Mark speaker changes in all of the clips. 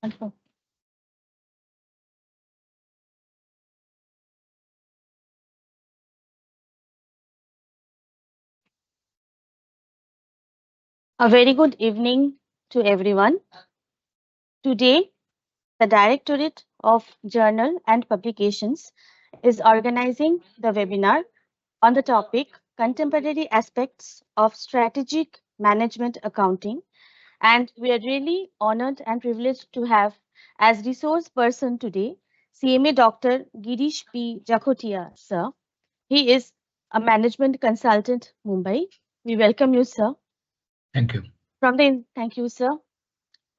Speaker 1: Wonderful. A very good evening to everyone. Today, the Directorate of Journal and Publications is organizing the webinar on the topic Contemporary Aspects of Strategic Management Accounting. And we are really honored and privileged to have as resource person today CMA Dr. Girish P. Jakhotia, sir. He is a management consultant, Mumbai. We welcome you, sir.
Speaker 2: Thank you.
Speaker 1: Thank you, sir.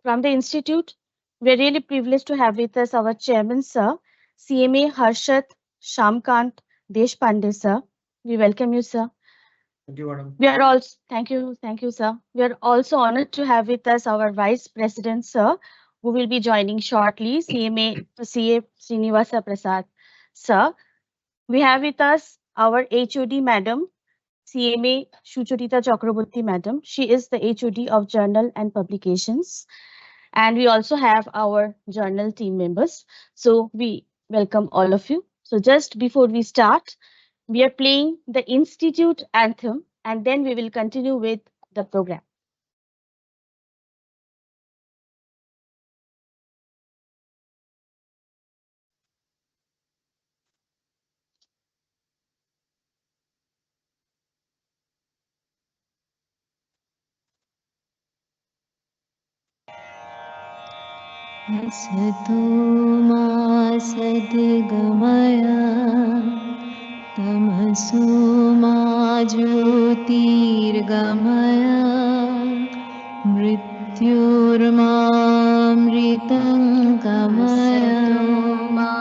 Speaker 1: From the Institute, we're really privileged to have with us our chairman, sir, CMA Harshat Shamkant Deshpande, sir. We welcome you, sir.
Speaker 2: Thank you, madam.
Speaker 1: Thank you, sir. We are also honored to have with us our Vice President, sir, who will be joining shortly, CA Srinivasa Prasad, sir. We have with us our HOD, Madam, CMA Shucharita Chakraborty, Madam. She is the HOD of Journal and Publications. And we also have our journal team members. So we welcome all of you. So just before we start, we are playing the Institute anthem and then we will continue with the program.
Speaker 3: असतो मा सद्गमय तमसो मा ज्योतिर्गमय मृत्योर्मामृतं गमय
Speaker 4: मा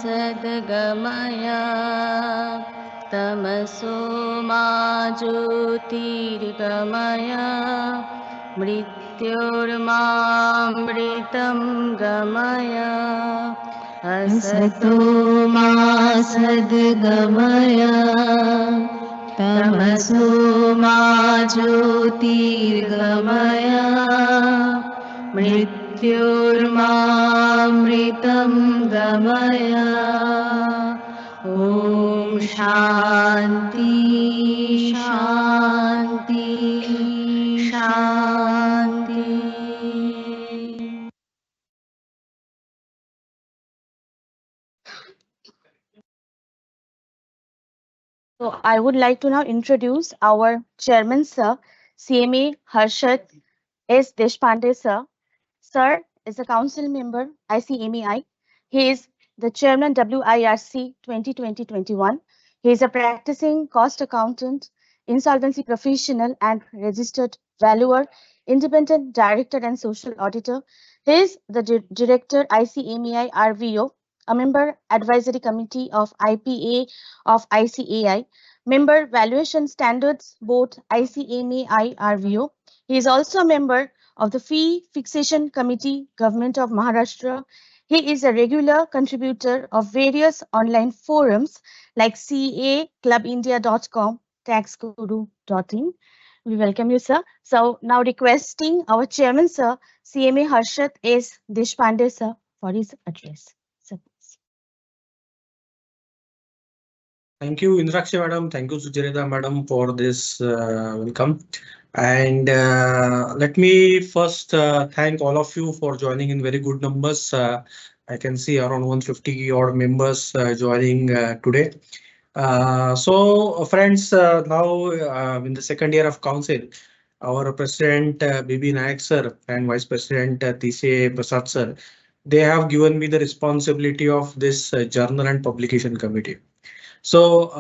Speaker 4: सद्गमय तमसो मा ज्योतिर्गमय मृत्योर्मामृतं गमय
Speaker 3: असतो मा सद्गमय तमसो मा ज्योतिर्गमय मृत्योर्मामृतं गमय ॐ शान्ति शान्ति शान्ति।
Speaker 1: So I would like to now introduce our chairman, sir, CMA Harshat S. Deshpande, sir. Sir is a council member, ICMEI. He is the chairman WIRC 2020-21. He is a practicing cost accountant, insolvency professional, and registered valuer, independent director, and social auditor. He is the director ICMEI RVO, a member advisory committee of IPA of ICAI, member valuation standards board ICMEI RVO. He is also a member of the Fee Fixation Committee, Government of Maharashtra. He is a regular contributor of various online forums like caclubindia.com, taxguru.in. We welcome you, sir. So now requesting our chairman, sir, CMA Harshat S. Deshpande, sir, for his address. Sir, please.
Speaker 2: Thank you, Indrakshi madam. Thank you, Sucharita madam, for this welcome. And let me first thank all of you for joining in very good numbers. I can see around 150 odd members joining today. Friends, now in the second year of council, our President BB Nayak sir and Vice President TCA Prasad sir, they have given me the responsibility of this journal and publication committee. So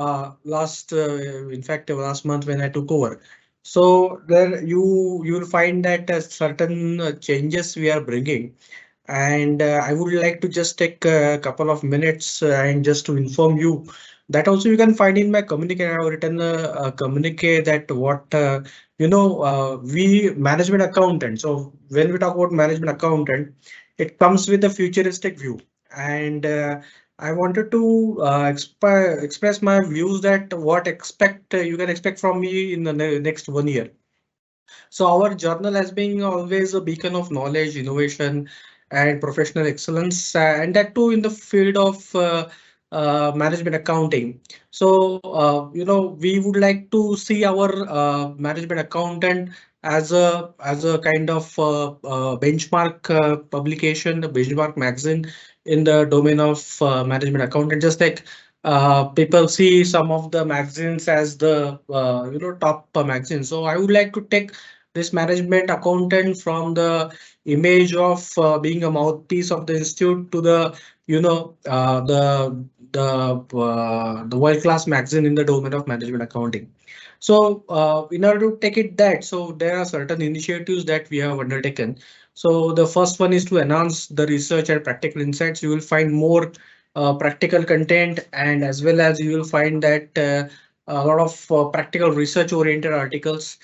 Speaker 2: in fact, last month when I took over, so there you will find that certain changes we are bringing, and I would like to just take a couple of minutes and just to inform you that also you can find in my communique. I have written a communique that what we management accountant. So when we talk about management accountant, it comes with a futuristic view, and I wanted to express my views that what expect you can expect from me in the next 1 year. So our journal has been always a beacon of knowledge, innovation, and professional excellence, and that too in the field of management accounting. So, we would like to see our management accountant as a kind of benchmark publication, the benchmark magazine in the domain of management accountant. Just like people see some of the magazines as the top magazines. So I would like to take this management accountant from the image of being a mouthpiece of the institute to the the world class magazine in the domain of management accounting. So in order to take it that, so there are certain initiatives that we have undertaken. So the first one is to enhance the research and practical insights. You will find more practical content, and as well as you will find that a lot of practical research oriented articles.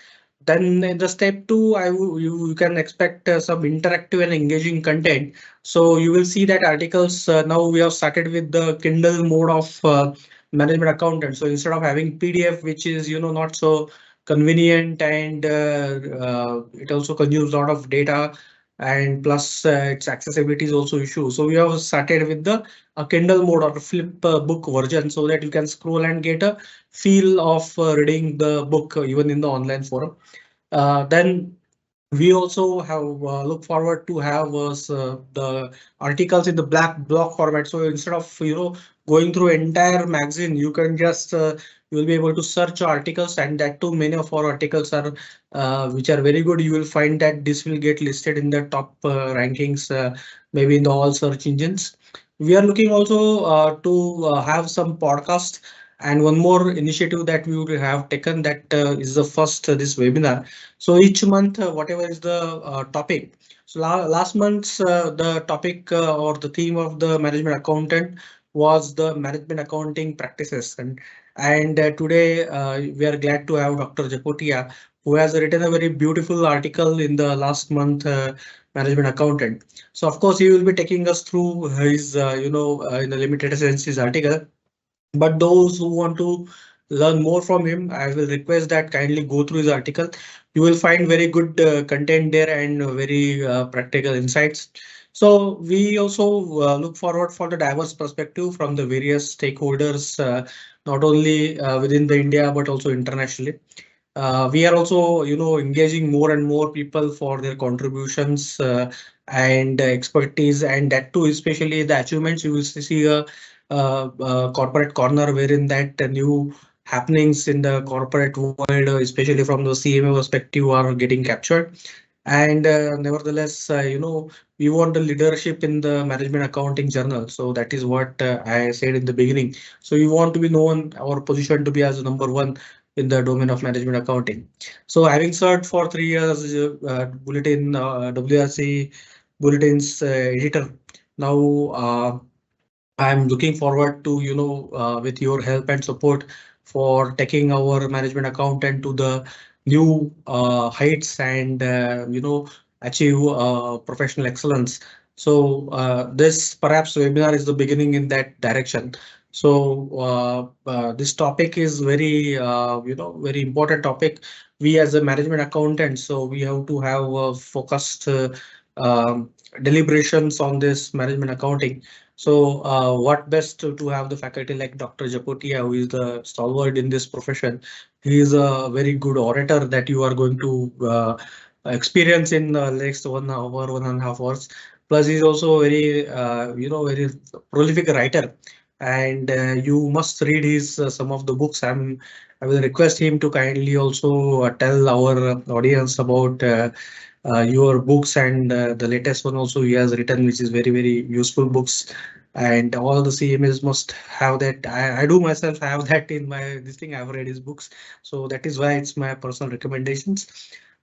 Speaker 2: Then in the step two, you can expect some interactive and engaging content. So you will see that articles now we have started with the Kindle mode of management accountant. So instead of having PDF, which is not so convenient, and it also consumes a lot of data, and plus its accessibility is also issue. So we have started with the Kindle mode or flip book version, so that you can scroll and get a feel of reading the book even in the online forum. Then we also have look forward to have the articles in the black block format. So instead of going through entire magazine, you can just you will be able to search articles, and that too many of our articles are which are very good. You will find that this will get listed in the top rankings, maybe in the all search engines. We are looking also to have some podcast, and one more initiative that we would have taken, that is the first this webinar. So each month, whatever is the topic. So last month's the topic or the theme of the management accountant was the management accounting practices, and today we are glad to have Dr. Japotia, who has written a very beautiful article in the last month management accountant. So of course he will be taking us through his in a limited sense his article. But those who want to learn more from him, I will request that kindly go through his article. You will find very good content there, and very practical insights. So we also look forward for the diverse perspective from the various stakeholders, not only within the India but also internationally. We are also, engaging more and more people for their contributions and expertise, and that too, especially the achievements. You will see a corporate corner wherein that new happenings in the corporate world, especially from the CMA perspective, are getting captured. And nevertheless, we want the leadership in the management accounting journal. So that is what I said in the beginning. So we want to be known, our position to be as number one in the domain of management accounting. So having served for 3 years, bulletin WRC bulletins editor, now I'm looking forward to, with your help and support, for taking our management accountant to the new heights, and, achieve professional excellence. So this perhaps webinar is the beginning in that direction. So this topic is very, very important topic. We as a management accountant, so we have to have focused deliberations on this management accounting. So what best to have the faculty like Dr. Japotia, who is the stalwart in this profession. He is a very good orator that you are going to experience in the next 1 hour, 1.5 hours. Plus, he's also very, very prolific writer, and you must read his some of the books. I will request him to kindly also tell our audience about your books, and the latest one also he has written, which is very, very useful books, and all the CMAs must have that. I do myself have that in my this thing. I've read his books, so that is why it's my personal recommendations.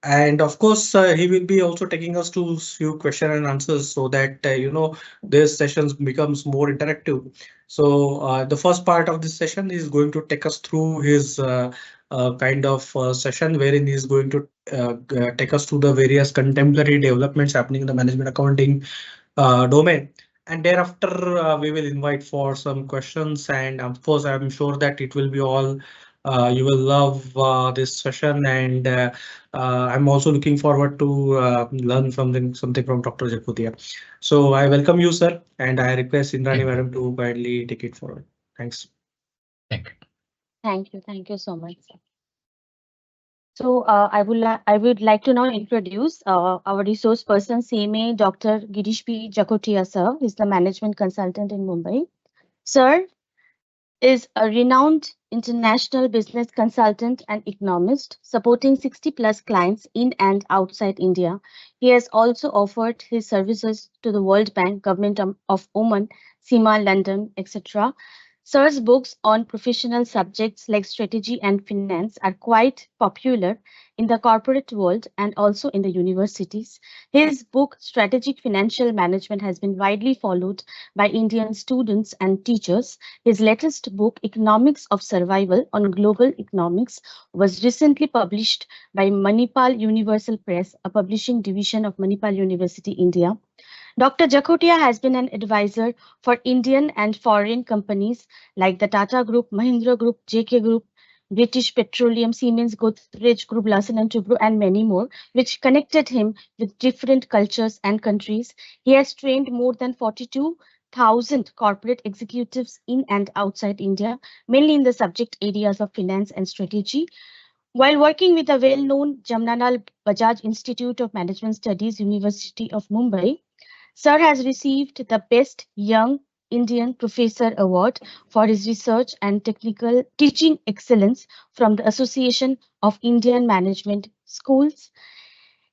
Speaker 2: And of course, he will be also taking us to few question and answers, so that this sessions becomes more interactive. So the first part of this session is going to take us through his kind of session, wherein he is going to take us through the various contemporary developments happening in the management accounting domain. And thereafter, we will invite for some questions, and of course, I'm sure that it will be all You will love this session, and I'm also looking forward to learn something from Dr. Jakutia. So I welcome you, sir, and I request Indrani
Speaker 5: Thank you.
Speaker 2: Madam to kindly take it forward. Thanks.
Speaker 5: Thank you.
Speaker 1: Thank you so much, sir. So I would like to now introduce our resource person, CMA Dr. Girish P. Jakotia, sir. He's the management consultant in Mumbai. Sir is a renowned international business consultant and economist, supporting 60 plus clients in and outside India. He has also offered his services to the World Bank, Government of Oman, SEMA, London, etc. Sir's books on professional subjects like strategy and finance are quite popular in the corporate world and also in the universities. His book, Strategic Financial Management, has been widely followed by Indian students and teachers. His latest book, Economics of Survival on Global Economics, was recently published by Manipal Universal Press, a publishing division of Manipal University, India. Dr. Jakotia has been an advisor for Indian and foreign companies like the Tata Group, Mahindra Group, JK Group, British Petroleum, Siemens, Godrej Group, Larsen and Toubro, and many more, which connected him with different cultures and countries. He has trained more than 42,000 corporate executives in and outside India, mainly in the subject areas of finance and strategy. While working with the well-known Jamnalal Bajaj Institute of Management Studies, University of Mumbai, Sir has received the Best Young Indian Professor Award for his research and technical teaching excellence from the Association of Indian Management Schools.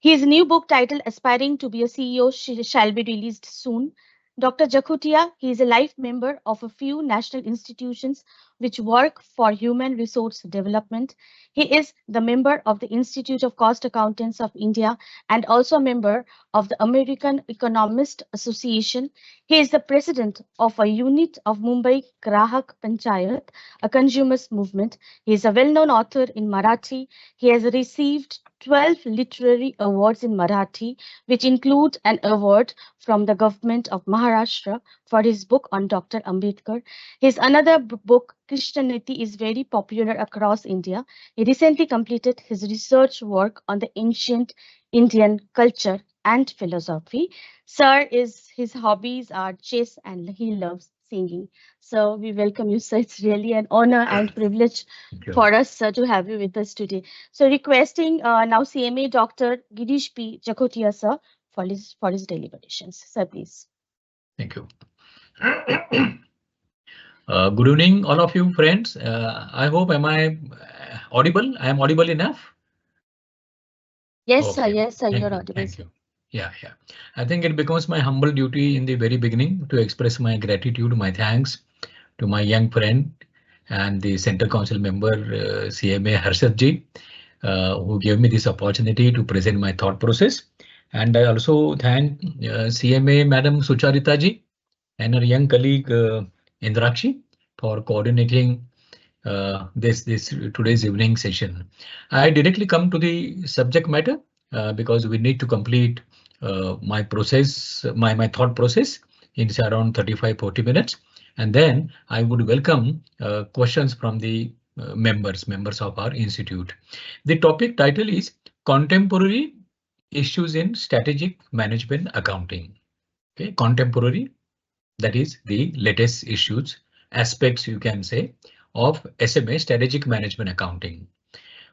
Speaker 1: His new book titled Aspiring to be a CEO shall be released soon. Dr. Jakotia, he is a life member of a few national institutions which work for human resource development. He is the member of the Institute of Cost Accountants of India and also a member of the American Economist Association. He is the president of a unit of Mumbai Grahak Panchayat, a consumers movement. He is a well-known author in Marathi. He has received 12 literary awards in Marathi, which include an award from the government of Maharashtra for his book on Dr. Ambedkar. His another book, Krishnaniti, is very popular across India. He recently completed his research work on the ancient Indian culture and philosophy. His hobbies are chess and he loves singing. So we welcome you, sir. It's really an honor and privilege
Speaker 5: Thank you.
Speaker 1: for us, sir, to have you with us today. So requesting now CMA Dr. Girish P. Jakotia, sir, for his deliberations. Sir, please.
Speaker 5: Thank you. Good evening, all of you friends. I hope am I audible? I am audible enough?
Speaker 1: Yes, sir.
Speaker 5: Okay.
Speaker 1: Yes, sir.
Speaker 5: Thank
Speaker 1: You're
Speaker 5: you.
Speaker 1: audible.
Speaker 5: Thank
Speaker 1: Sir.
Speaker 5: you. Yeah. I think it becomes my humble duty in the very beginning to express my gratitude, my thanks to my young friend and the Center Council member CMA Harshad ji, who gave me this opportunity to present my thought process. And I also thank CMA Madam Sucharita ji and her young colleague Indrakshi for coordinating this today's evening session. I directly come to the subject matter because we need to complete my process, my thought process in around 35-40 minutes, and then I would welcome questions from the members of our institute. The topic title is Contemporary Issues in Strategic Management Accounting. Okay, contemporary, that is the latest issues, aspects you can say, of SMA, Strategic Management Accounting.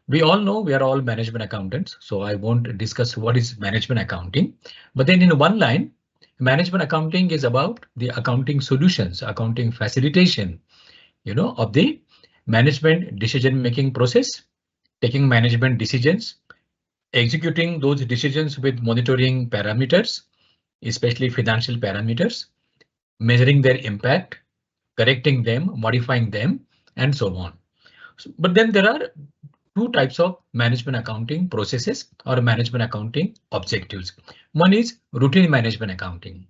Speaker 5: We all know we are all management accountants, so I won't discuss what is management accounting. But then in one line, management accounting is about the accounting solutions, accounting facilitation, of the management decision-making process, taking management decisions, executing those decisions with monitoring parameters, especially financial parameters, measuring their impact, correcting them, modifying them, and so on. But then there are two types of management accounting processes or management accounting objectives. One is routine management accounting,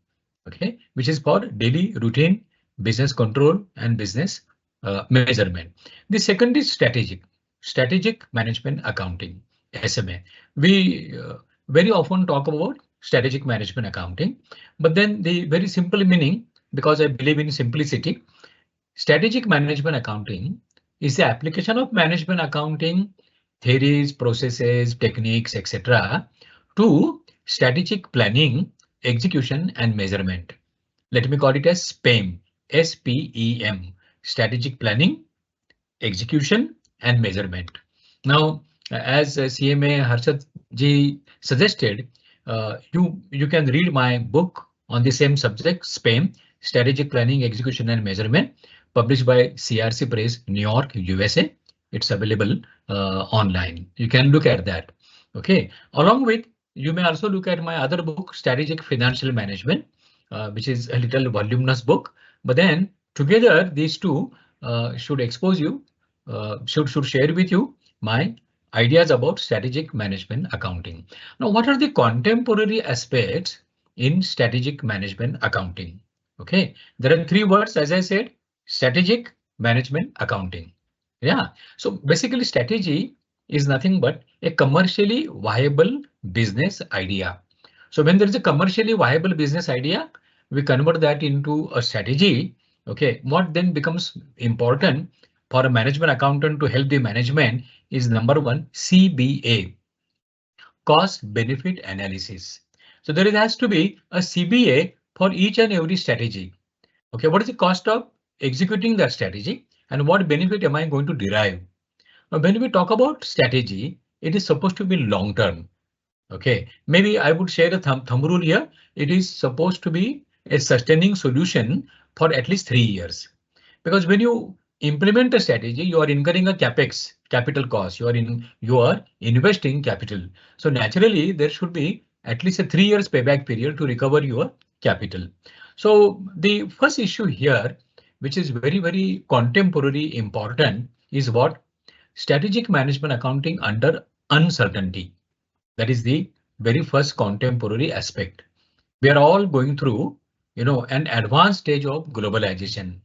Speaker 5: okay, which is for daily routine business control and business measurement. The second is strategic management accounting, SMA. We very often talk about strategic management accounting, but then the very simple meaning, because I believe in simplicity, strategic management accounting is the application of management accounting theories, processes, techniques, etc. to strategic planning, execution, and measurement. Let me call it as SPEM, SPEM, strategic planning, execution, and measurement. Now, as CMA Harshad ji suggested, you can read my book on the same subject, SPEM, strategic planning, execution, and measurement, published by CRC Press, New York, USA. It's available online. You can look at that. Okay. Along with, you may also look at my other book, Strategic Financial Management, which is a little voluminous book. But then together, these two should expose you, should share with you my ideas about strategic management accounting. Now, what are the contemporary aspects in strategic management accounting? Okay, there are three words, as I said: strategic management accounting. Yeah, so basically strategy is nothing but a commercially viable business idea. So when there is a commercially viable business idea, we convert that into a strategy. Okay, what then becomes important for a management accountant to help the management is number one, CBA, cost benefit analysis. So there has to be a CBA for each and every strategy. Okay, what is the cost of executing that strategy and what benefit am I going to derive? Now, when we talk about strategy, it is supposed to be long term. Okay, maybe I would share a thumb rule here. It is supposed to be a sustaining solution for at least 3 years. Because when you implement a strategy, you are incurring a capex, capital cost. You are investing capital. So naturally, there should be at least a 3 years payback period to recover your capital. So the first issue here, which is very, very contemporary important, is what? Strategic management accounting under uncertainty. That is the very first contemporary aspect. We are all going through, an advanced stage of globalization,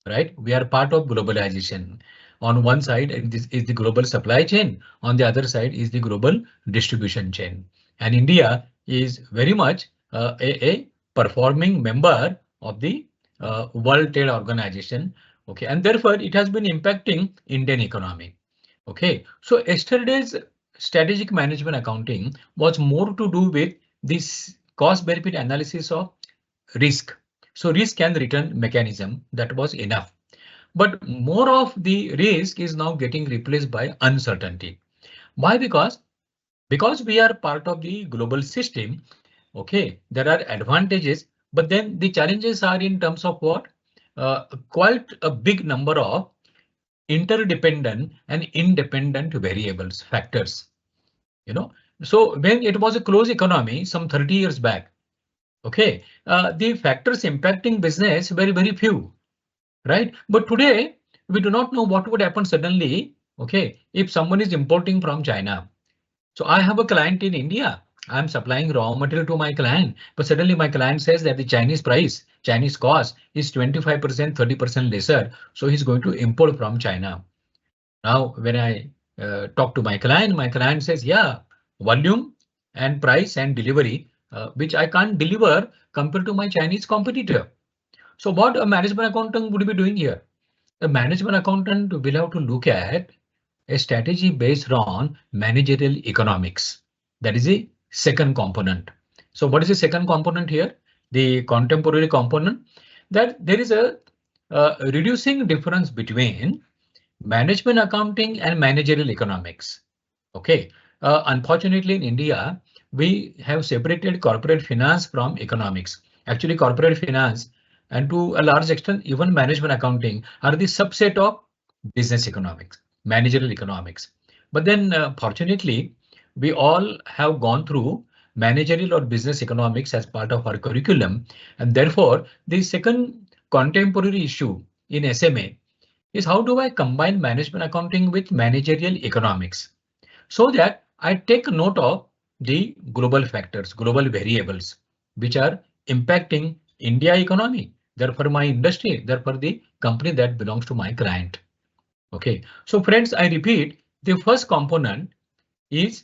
Speaker 5: right? We are part of globalization. On one side is the global supply chain. On the other side is the global distribution chain. And India is very much a performing member of the World Trade Organization. Okay, and therefore it has been impacting Indian economy. Okay, so yesterday's strategic management accounting was more to do with this cost benefit analysis of risk. So risk and return mechanism, that was enough. But more of the risk is now getting replaced by uncertainty. Why? Because we are part of the global system. Okay, there are advantages, but then the challenges are in terms of what? Quite a big number of interdependent and independent variables, factors. So when it was a closed economy some 30 years back, okay, the factors impacting business very, very few, right? But today we do not know what would happen suddenly. Okay, if someone is importing from China. So I have a client in India. I'm supplying raw material to my client, but suddenly my client says that the Chinese cost is 25%, 30% lesser. So he's going to import from China. Now, when I talk to my client says, yeah, volume and price and delivery, which I can't deliver compared to my Chinese competitor. So what a management accountant would be doing here? A management accountant will have to look at a strategy based on managerial economics. That is the second component. So what is the second component here? The contemporary component, that there is a reducing difference between management accounting and managerial economics. Okay, unfortunately in India, we have separated corporate finance from economics. Actually, corporate finance and to a large extent even management accounting are the subset of business economics, managerial economics. But then fortunately, we all have gone through managerial or business economics as part of our curriculum. And therefore, the second contemporary issue in SMA is how do I combine management accounting with managerial economics so that I take note of the global factors, global variables, which are impacting India economy, therefore my industry, therefore the company that belongs to my client. Okay, so friends, I repeat, the first component is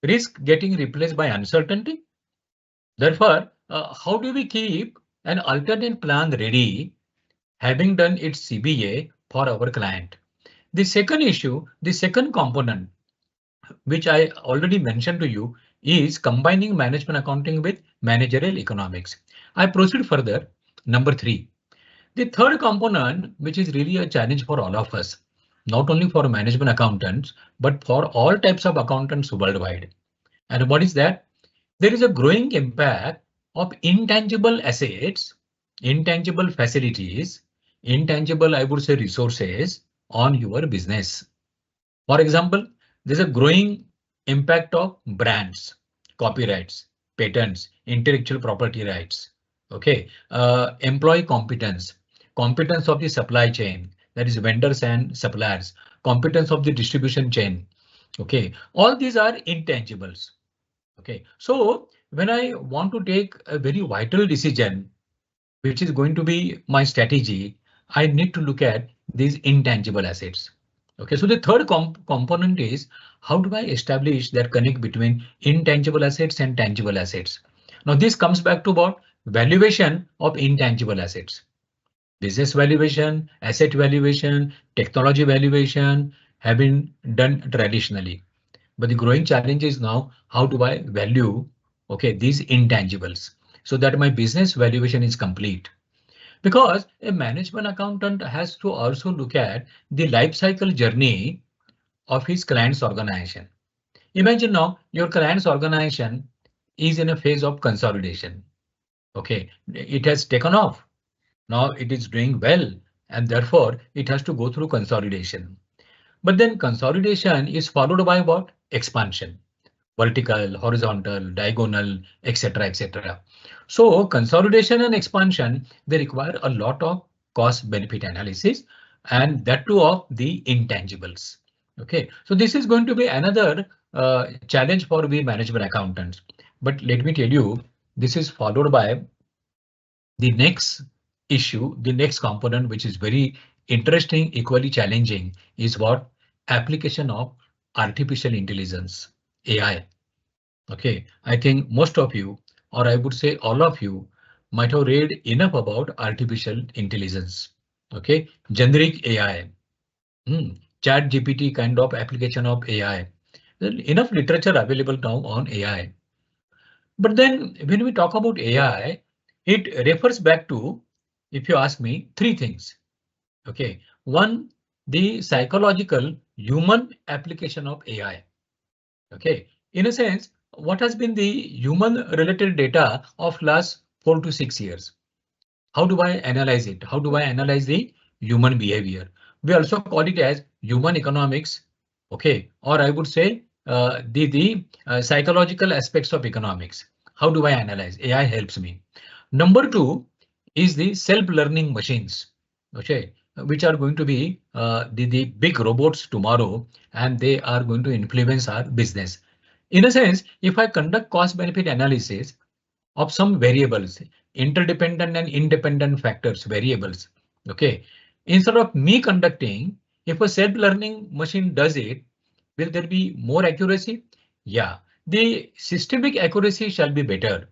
Speaker 5: risk getting replaced by uncertainty. Therefore, how do we keep an alternate plan ready, having done its CBA for our client? The second issue, the second component, which I already mentioned to you, is combining management accounting with managerial economics. I proceed further. Number 3. The third component, which is really a challenge for all of us, not only for management accountants, but for all types of accountants worldwide. And what is that? There is a growing impact of intangible assets, intangible facilities, intangible, I would say, resources on your business. For example, there's a growing impact of brands, copyrights, patents, intellectual property rights. Okay, employee competence, competence of the supply chain, that is vendors and suppliers, competence of the distribution chain. Okay, all these are intangibles. Okay, so when I want to take a very vital decision, which is going to be my strategy, I need to look at these intangible assets. Okay, so the third component is how do I establish that connect between intangible assets and tangible assets? Now this comes back to what? Valuation of intangible assets. Business valuation, asset valuation, technology valuation have been done traditionally. But the growing challenge is now how do I value these intangibles so that my business valuation is complete. Because a management accountant has to also look at the life cycle journey of his client's organization. Imagine now your client's organization is in a phase of consolidation. Okay, it has taken off. Now it is doing well and therefore it has to go through consolidation. But then consolidation is followed by what? Expansion. Vertical, horizontal, diagonal, etc. etc. So consolidation and expansion, they require a lot of cost benefit analysis and that too of the intangibles. Okay, so this is going to be another challenge for we management accountants. But let me tell you, this is followed by the next issue, the next component, which is very interesting, equally challenging, is what? Application of artificial intelligence, AI. Okay, I think most of you, or I would say all of you, might have read enough about artificial intelligence. Okay, generic AI, ChatGPT kind of application of AI. There's enough literature available now on AI. But then when we talk about AI, it refers back to, if you ask me, 3 things. Okay, one, the psychological human application of AI. Okay, in a sense, what has been the human related data of last 4 to 6 years? How do I analyze it? How do I analyze the human behavior? We also call it as human economics. Okay, or I would say the psychological aspects of economics. How do I analyze? AI helps me. Number 2 is the self-learning machines. Okay, which are going to be the big robots tomorrow, and they are going to influence our business. In a sense, if I conduct cost benefit analysis of some variables, interdependent and independent factors, variables, okay, instead of me conducting, if a self-learning machine does it, will there be more accuracy? Yeah, the systemic accuracy shall be better.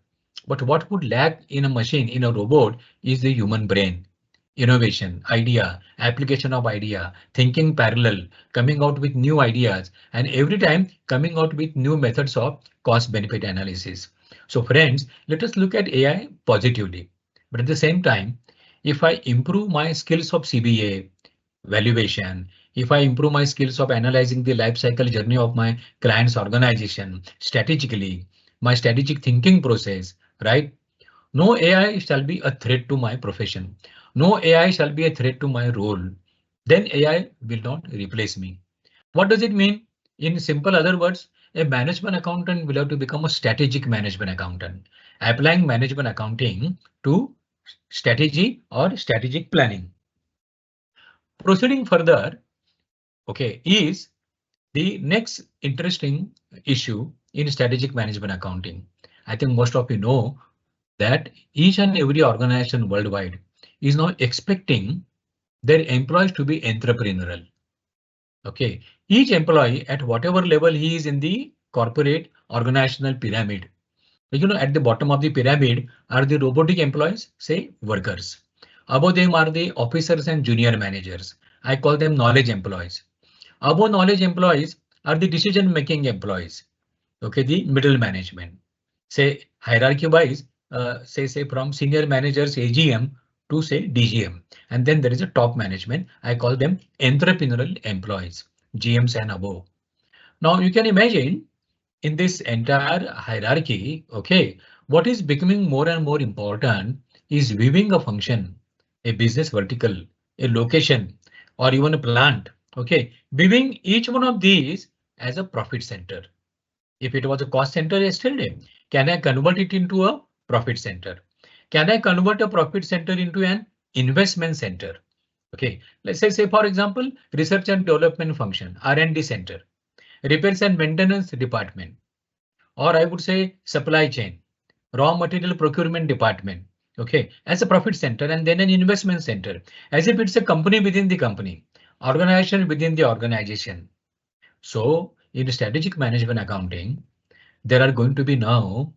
Speaker 5: But what would lack in a machine, in a robot, is the human brain. Innovation, idea, application of idea, thinking parallel, coming out with new ideas, and every time coming out with new methods of cost benefit analysis. So friends, let us look at AI positively. But at the same time, if I improve my skills of CBA, valuation, if I improve my skills of analyzing the life cycle journey of my client's organization strategically, my strategic thinking process, right? No AI shall be a threat to my profession. No AI shall be a threat to my role. Then AI will not replace me. What does it mean? In simple other words, a management accountant will have to become a strategic management accountant, applying management accounting to strategy or strategic planning. Proceeding further, okay, is the next interesting issue in strategic management accounting. I think most of you know that each and every organization worldwide is now expecting their employees to be entrepreneurial. Okay, each employee at whatever level he is in the corporate organizational pyramid. You know, at the bottom of the pyramid are the robotic employees, say workers. Above them are the officers and junior managers. I call them knowledge employees. Above knowledge employees are the decision-making employees. Okay, the middle management. Say hierarchy-wise, say from senior managers AGM to say DGM, and then there is a top management. I call them entrepreneurial employees, GMs and above. Now you can imagine in this entire hierarchy, okay, what is becoming more and more important is viewing a function, a business vertical, a location, or even a plant. Okay, viewing each one of these as a profit center. If it was a cost center yesterday, can I convert it into a profit center? Can I convert a profit center into an investment center? Okay, let's say for example, research and development function, R&D center, repairs and maintenance department, or I would say supply chain, raw material procurement department. Okay, as a profit center, and then an investment center, as if it's a company within the company, organization within the organization. So in strategic management accounting, there is going to be now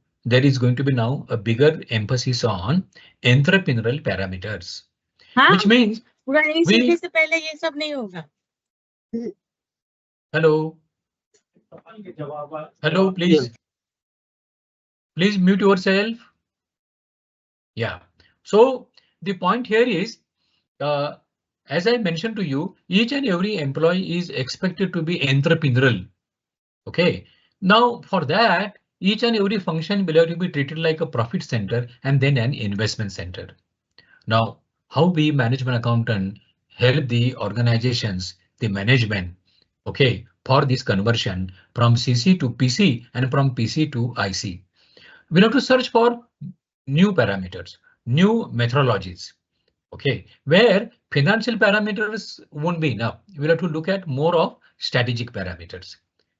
Speaker 5: a bigger emphasis on entrepreneurial parameters, which means hello, please mute yourself. Yeah, so the point here is, as I mentioned to you, each and every employee is expected to be entrepreneurial. Okay, now for that, each and every function will have to be treated like a profit center and then an investment center. Now, how we management accountant help the organizations, the management, okay, for this conversion from CC to PC and from PC to IC. We'll have to search for new parameters, new methodologies, okay, where financial parameters won't be enough. We'll have to look at more of strategic parameters.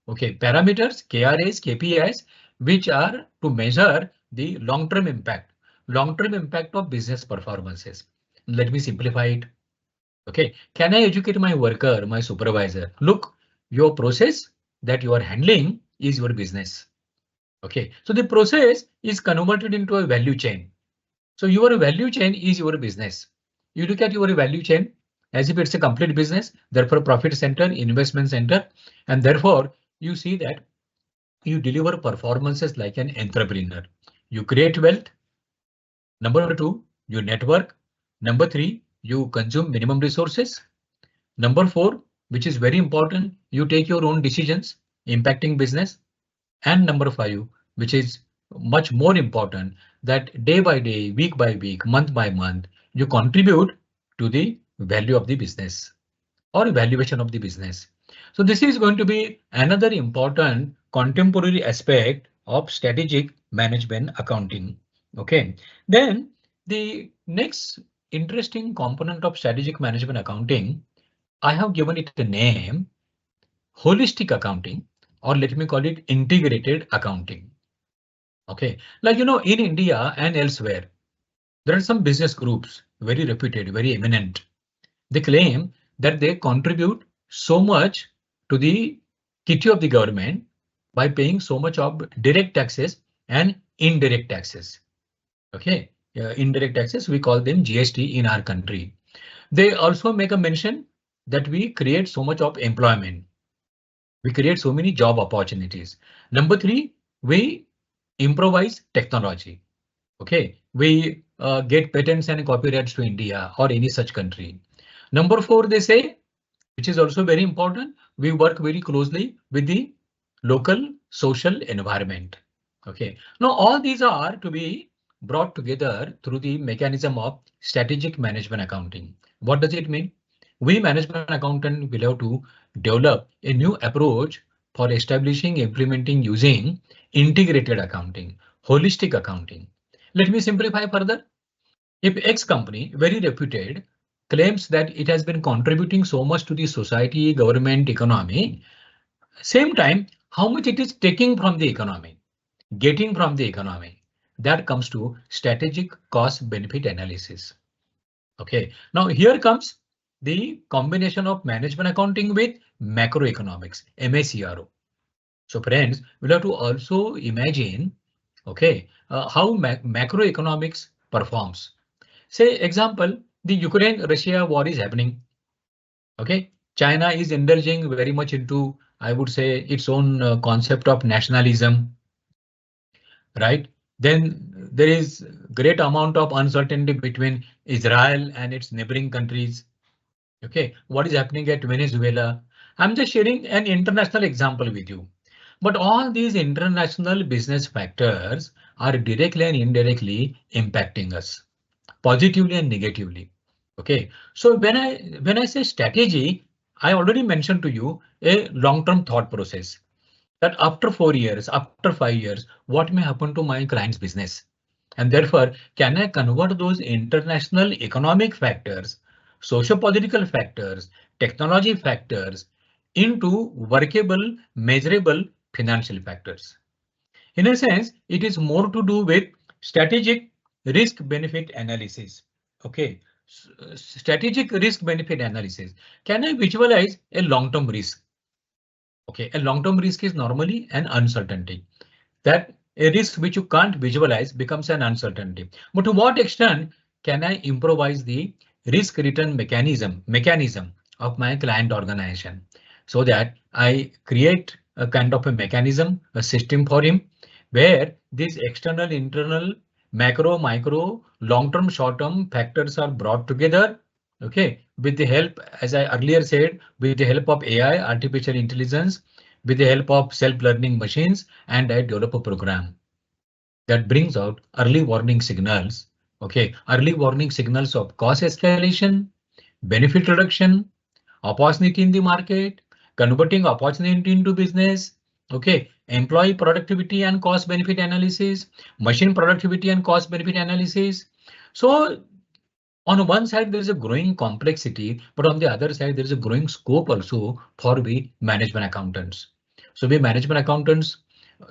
Speaker 5: Okay, parameters, KRAs, KPIs, which are to measure the long-term impact of business performances. Let me simplify it. Okay, can I educate my worker, my supervisor? Look, your process that you are handling is your business. Okay, so the process is converted into a value chain. So your value chain is your business. You look at your value chain as if it's a complete business, therefore profit center, investment center, and therefore you see that you deliver performances like an entrepreneur. You create wealth. Number 2, you network. Number 3, you consume minimum resources. Number 4, which is very important, you take your own decisions impacting business. And number 5, which is much more important, that day by day, week by week, month by month, you contribute to the value of the business or valuation of the business. So this is going to be another important contemporary aspect of strategic management accounting. Okay, then the next interesting component of strategic management accounting, I have given it a name, holistic accounting, or let me call it integrated accounting. Okay, like in India and elsewhere, there are some business groups, very reputed, very eminent. They claim that they contribute so much to the kitty of the government by paying so much of direct taxes and indirect taxes. Okay, indirect taxes, we call them GST in our country. They also make a mention that we create so much of employment. We create so many job opportunities. Number 3, we improvise technology. Okay, we get patents and copyrights to India or any such country. Number 4, they say, which is also very important, we work very closely with the local social environment. Okay, now all these are to be brought together through the mechanism of strategic management accounting. What does it mean? We management accountant will have to develop a new approach for establishing, implementing, using integrated accounting, holistic accounting. Let me simplify further. If X company, very reputed, claims that it has been contributing so much to the society, government, economy, same time, how much it is taking from the economy, getting from the economy, that comes to strategic cost benefit analysis. Okay, now here comes the combination of management accounting with macroeconomics, MACRO. So friends, we'll have to also imagine, okay, how macroeconomics performs. Say example, the Ukraine-Russia war is happening. Okay, China is indulging very much into, I would say, its own concept of nationalism, right? Then there is great amount of uncertainty between Israel and its neighboring countries. Okay, what is happening at Venezuela? I'm just sharing an international example with you. But all these international business factors are directly and indirectly impacting us, positively and negatively. Okay, so when I say strategy, I already mentioned to you a long-term thought process that after 4 years, after 5 years, what may happen to my client's business? And therefore, can I convert those international economic factors, socio-political factors, technology factors into workable, measurable financial factors? In a sense, it is more to do with strategic risk benefit analysis. Okay, strategic risk benefit analysis. Can I visualize a long-term risk? Okay, a long-term risk is normally an uncertainty. That a risk which you can't visualize becomes an uncertainty. But to what extent can I improvise the risk return mechanism of my client organization so that I create a kind of a mechanism, a system for him where these external, internal, macro, micro, long-term, short-term factors are brought together. Okay, with the help, as I earlier said, with the help of AI, artificial intelligence, with the help of self-learning machines, and I develop a program that brings out early warning signals. Okay, early warning signals of cost escalation, benefit reduction, opportunity in the market, converting opportunity into business. Okay, employee productivity and cost benefit analysis, machine productivity and cost benefit analysis. So on one side, there is a growing complexity, but on the other side, there is a growing scope also for we management accountants. So we management accountants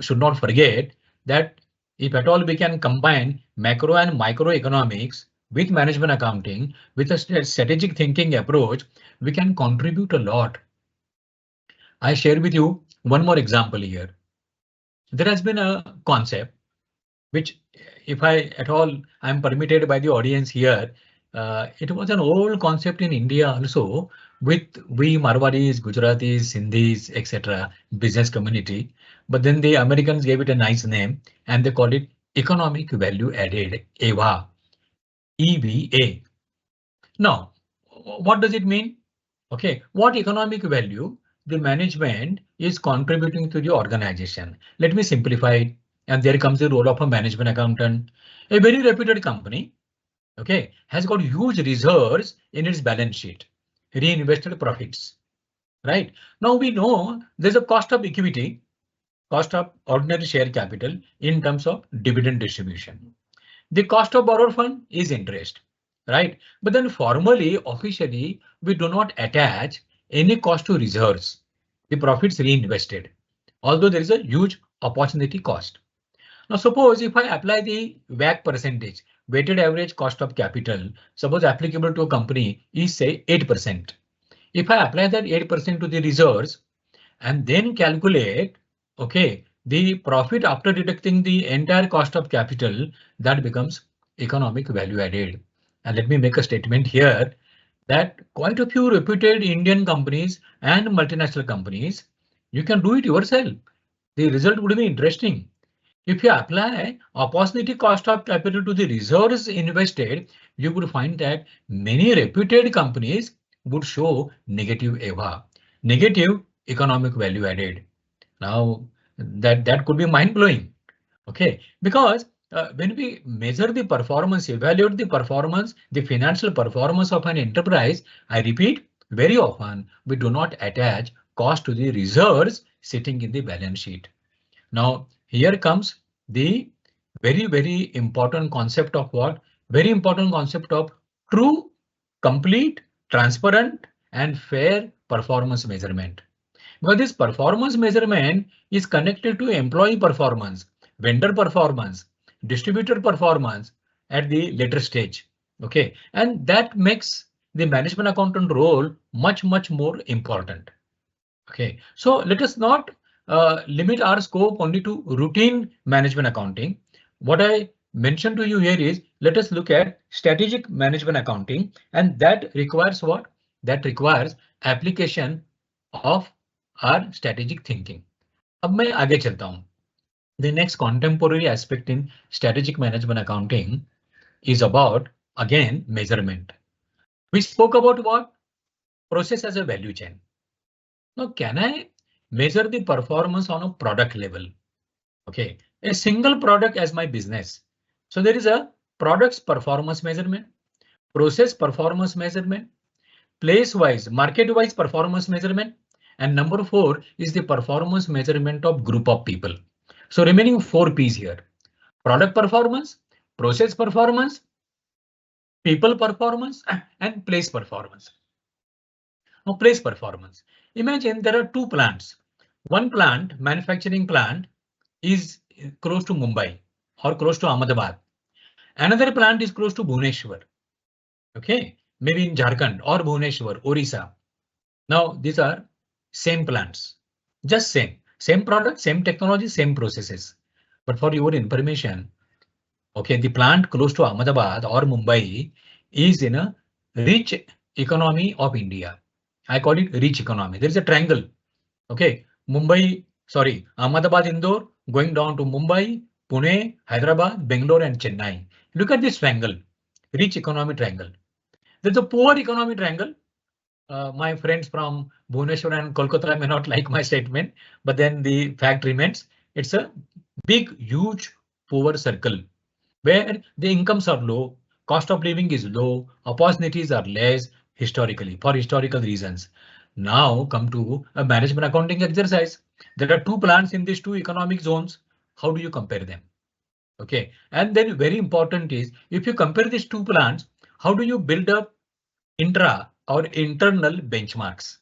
Speaker 5: should not forget that if at all we can combine macro and microeconomics with management accounting with a strategic thinking approach, we can contribute a lot. I share with you one more example here. There has been a concept which, if I at all I'm permitted by the audience here, it was an old concept in India also with we Marwadis, Gujaratis, Sindhis, etc. business community. But then the Americans gave it a nice name and they called it economic value added, EVA. EVA. Now, what does it mean? Okay, what economic value the management is contributing to the organization? Let me simplify it. And there comes the role of a management accountant. A very reputed company, okay, has got huge reserves in its balance sheet, reinvested profits, right? Now we know there's a cost of equity, cost of ordinary share capital in terms of dividend distribution. The cost of borrowed fund is interest, right? But then formally, officially, we do not attach any cost to reserves, the profits reinvested, although there is a huge opportunity cost. Now, suppose if I apply the WACC percentage, weighted average cost of capital, suppose applicable to a company is say 8%. If I apply that 8% to the reserves and then calculate, okay, the profit after deducting the entire cost of capital, that becomes economic value added. And let me make a statement here that quite a few reputed Indian companies and multinational companies, you can do it yourself. The result would be interesting. If you apply opportunity cost of capital to the reserves invested, you would find that many reputed companies would show negative EVA, negative economic value added. Now that could be mind blowing. Okay, because when we measure the performance, evaluate the performance, the financial performance of an enterprise, I repeat, very often we do not attach cost to the reserves sitting in the balance sheet. Now, here comes the very important concept of what? Very important concept of true, complete, transparent, and fair performance measurement. Because this performance measurement is connected to employee performance, vendor performance, distributor performance at the later stage. Okay, and that makes the management accountant role much more important. Okay, so let us not limit our scope only to routine management accounting. What I mentioned to you here is let us look at strategic management accounting, and that requires what? That requires application of our strategic thinking. अब मैं आगे चलता हूँ. The next contemporary aspect in strategic management accounting is about, again, measurement. We spoke about what? Process as a value chain. Now, can I measure the performance on a product level? Okay, a single product as my business. So there is a product's performance measurement, process performance measurement, place-wise, market-wise performance measurement, and number 4 is the performance measurement of group of people. So remaining 4 P's here: product performance, process performance, people performance, and place performance. Now, place performance. Imagine there are 2 plants. One plant, manufacturing plant, is close to Mumbai or close to Ahmedabad. Another plant is close to Bhubaneswar. Okay, maybe in Jharkhand or Bhubaneswar, Orissa. Now, these are same plants, just same product, same technology, same processes. But for your information, okay, the plant close to Ahmedabad or Mumbai is in a rich economy of India. I call it rich economy. There is a triangle. Okay, Ahmedabad, Indore, going down to Mumbai, Pune, Hyderabad, Bangalore, and Chennai. Look at this triangle, rich economy triangle. There's a poor economy triangle. My friends from Bhubaneswar and Kolkata may not like my statement, but then the fact remains, it's a big, huge, poor circle where the incomes are low, cost of living is low, opportunities are less historically for historical reasons. Now come to a management accounting exercise. There are 2 plants in these 2 economic zones. How do you compare them? Okay, and then very important is, if you compare these 2 plants, how do you build up intra or internal benchmarks?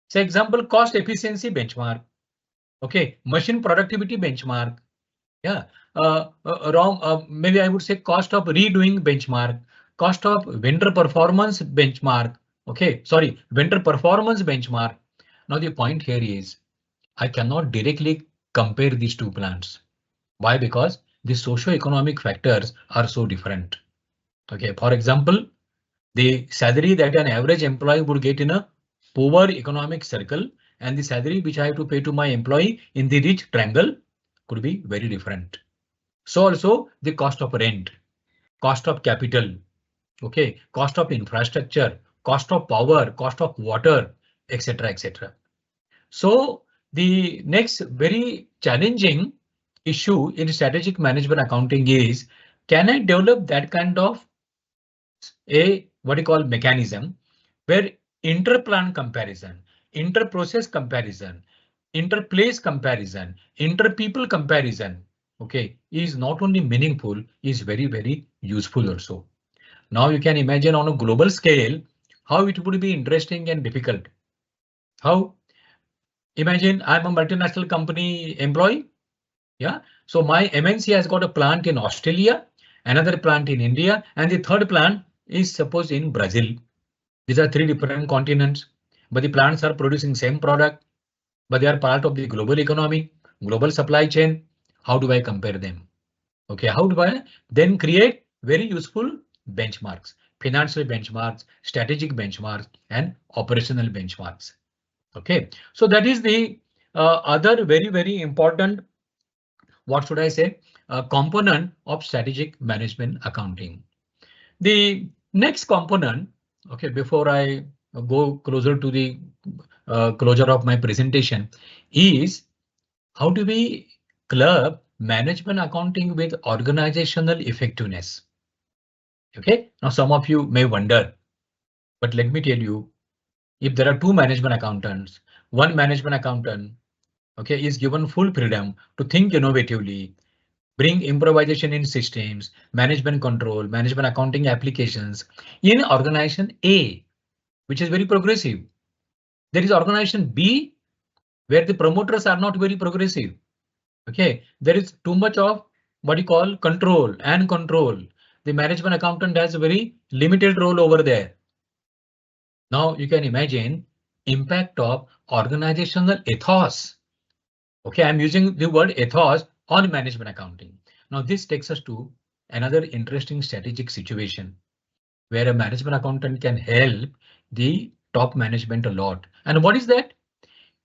Speaker 5: Say example, cost efficiency benchmark. Okay, machine productivity benchmark. Yeah, maybe I would say cost of redoing benchmark, cost of vendor performance benchmark. Okay, sorry, vendor performance benchmark. Now the point here is, I cannot directly compare these 2 plants. Why? Because the socio-economic factors are so different. Okay, for example, the salary that an average employee would get in a poor economic circle and the salary which I have to pay to my employee in the rich triangle could be very different. So also the cost of rent, cost of capital, okay, cost of infrastructure, cost of power, cost of water, etc., etc. So the next very challenging issue in strategic management accounting is, can I develop that kind of what you call mechanism where inter-plant comparison, inter-process comparison, inter-place comparison, inter-people comparison, okay, is not only meaningful, is very, very useful also. Now you can imagine on a global scale how it would be interesting and difficult. How? Imagine I'm a multinational company employee. Yeah, so my MNC has got a plant in Australia, another plant in India, and the third plant is supposed in Brazil. These are 3 different continents, but the plants are producing same product, but they are part of the global economy, global supply chain. How do I compare them? Okay, how do I then create very useful benchmarks, financial benchmarks, strategic benchmarks, and operational benchmarks? Okay, so that is the other very, very important, what should I say, component of strategic management accounting. The next component, okay, before I go closer to the closure of my presentation, is how do we club management accounting with organizational effectiveness? Okay, now some of you may wonder, but let me tell you, if there are 2 management accountants, one management accountant, okay, is given full freedom to think innovatively, bring improvisation in systems, management control, management accounting applications in organization A, which is very progressive. There is organization B, where the promoters are not very progressive. Okay, there is too much of what you call control and control. The management accountant has a very limited role over there. Now you can imagine impact of organizational ethos. Okay, I'm using the word ethos on management accounting. Now this takes us to another interesting strategic situation where a management accountant can help the top management a lot. And what is that?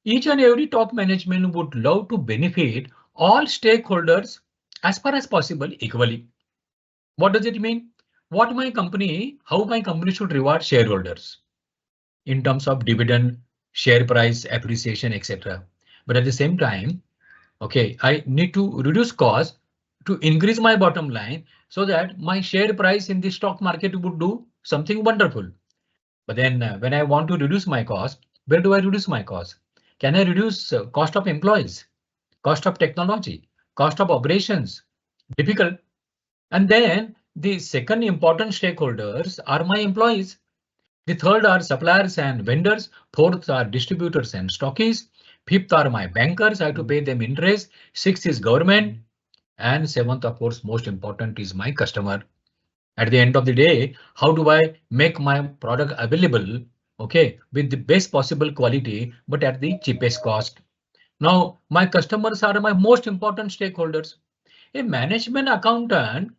Speaker 5: Each and every top management would love to benefit all stakeholders as far as possible equally. What does it mean? How my company should reward shareholders in terms of dividend, share price, appreciation, etc. But at the same time, okay, I need to reduce cost to increase my bottom line so that my share price in the stock market would do something wonderful. But then when I want to reduce my cost, where do I reduce my cost? Can I reduce cost of employees, cost of technology, cost of operations? Difficult. And then the second important stakeholders are my employees. The third are suppliers and vendors. Fourth are distributors and stockists. Fifth are my bankers. I have to pay them interest. Sixth is government. And seventh, of course, most important is my customer. At the end of the day, how do I make my product available, okay, with the best possible quality, but at the cheapest cost? Now, my customers are my most important stakeholders. A management accountant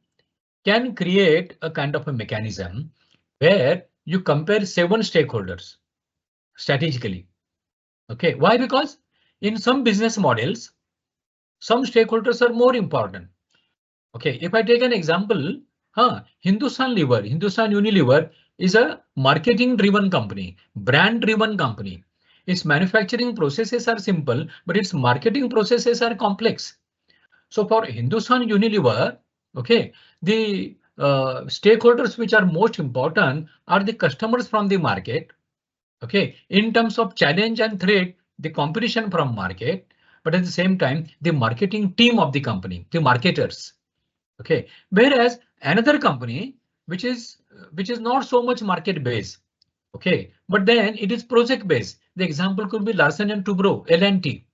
Speaker 5: can create a kind of a mechanism where you compare 7 stakeholders strategically. Okay, why? Because in some business models, some stakeholders are more important. Okay, if I take an example, Hindustan Unilever is a marketing driven company, brand driven company. Its manufacturing processes are simple, but its marketing processes are complex. So for Hindustan Unilever, okay, the stakeholders which are most important are the customers from the market. Okay, in terms of challenge and threat, the competition from market, but at the same time, the marketing team of the company, the marketers. Okay, whereas another company which is not so much market based, okay, but then it is project based. The example could be Larsen and Toubro, L&T.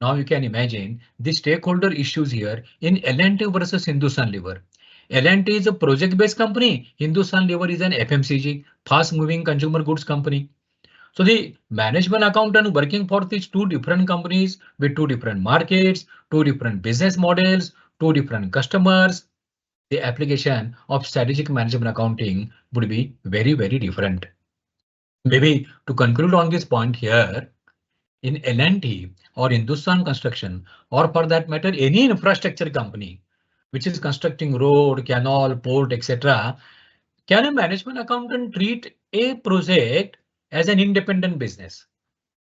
Speaker 5: Now you can imagine the stakeholder issues here in L&T versus Hindustan Lever. L&T is a project based company. Hindustan Lever is an FMCG, fast moving consumer goods company. So the management accountant working for these 2 different companies with 2 different markets, 2 different business models, 2 different customers, the application of strategic management accounting would be very, very different. Maybe to conclude on this point here, in L&T or Hindustan Construction, or for that matter, any infrastructure company which is constructing road, canal, port, etc., can a management accountant treat a project as an independent business?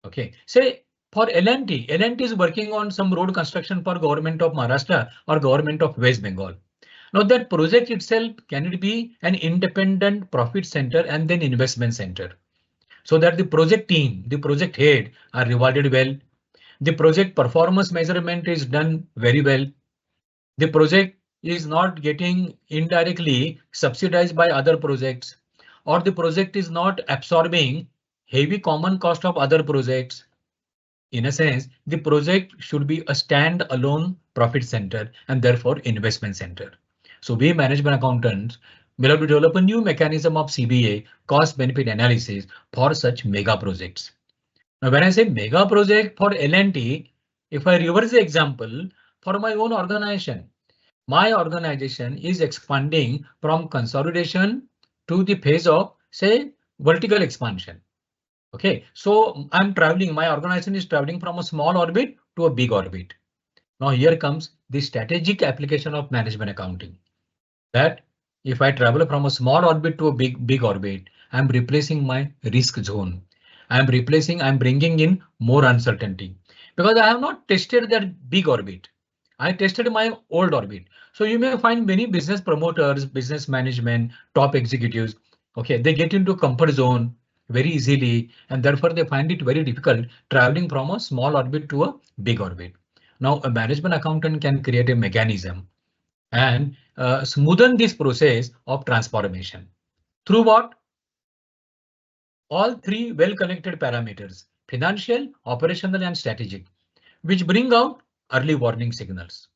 Speaker 5: Okay, say for L&T is working on some road construction for government of Maharashtra or government of West Bengal. Now that project itself, can it be an independent profit center and then investment center? So that the project team, the project head are rewarded well. The project performance measurement is done very well. The project is not getting indirectly subsidized by other projects, or the project is not absorbing heavy common cost of other projects. In a sense, the project should be a stand-alone profit center and therefore investment center. So we management accountants will have to develop a new mechanism of CBA, cost benefit analysis, for such mega projects. Now, when I say mega project for L&T, if I reverse the example for my own organization, my organization is expanding from consolidation to the phase of, say, vertical expansion. Okay, so I'm traveling, my organization is traveling from a small orbit to a big orbit. Now here comes the strategic application of management accounting. That if I travel from a small orbit to a big orbit, I'm replacing my risk zone. I'm bringing in more uncertainty because I have not tested that big orbit. I tested my old orbit. So you may find many business promoters, business management, top executives. Okay, they get into comfort zone very easily, and therefore they find it very difficult traveling from a small orbit to a big orbit. Now a management accountant can create a mechanism and smoothen this process of transformation through what? All 3 well-connected parameters: financial, operational, and strategic, which bring out early warning signals